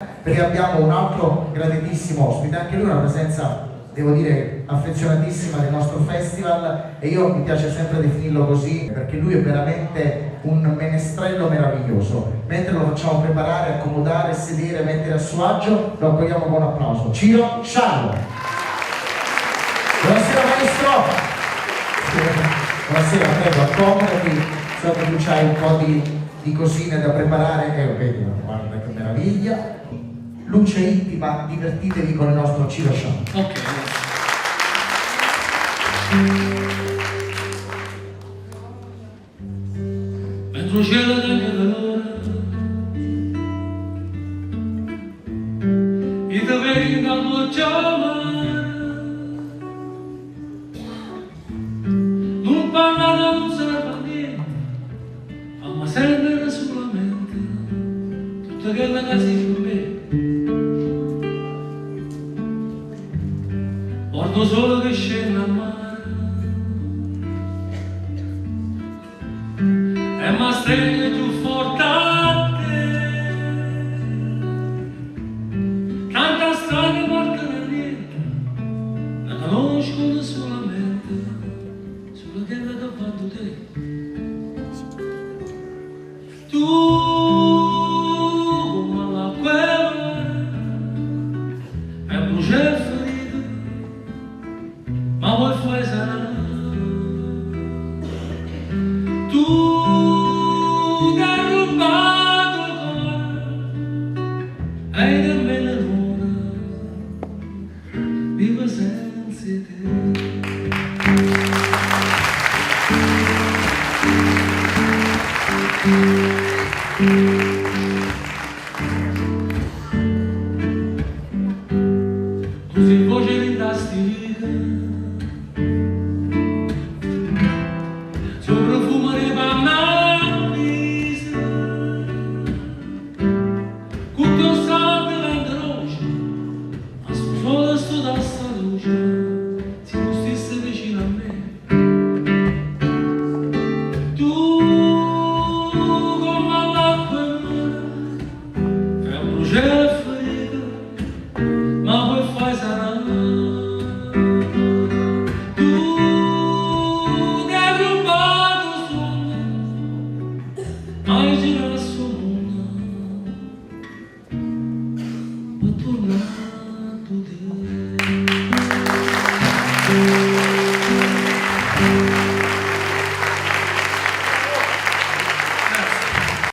perché abbiamo un altro graditissimo ospite, anche lui una presenza, devo dire, affezionatissima del nostro festival, e io mi piace sempre definirlo così perché lui è veramente un menestrello meraviglioso. Mentre lo facciamo preparare, accomodare, sedere, mettere a suo agio, lo accogliamo con un applauso. Ciro Sciallo. Buonasera maestro. Buonasera, prego, accomodati, so che tu c'hai un po' di cosine da preparare, vedi, guarda che meraviglia. Luce intima, divertitevi con il nostro Ciro Sciallo. Ok. Mentre il cielo del mio dolore i doveri in campo chiamare non parlare non serve a niente ma serve solamente tutta quella che si fa me. Guardo solo che scende a mare e mi stringe più forte a te. Tanta strada porta da niente, la conoscono solamente sulla terra che ha fatto te. Tu come l'acqua e bruciare ferite ma vuoi fare sanare. Tu che hai rubato il cuore hai nemmeno l'ora vivo senza te. Tu sei voce di tasti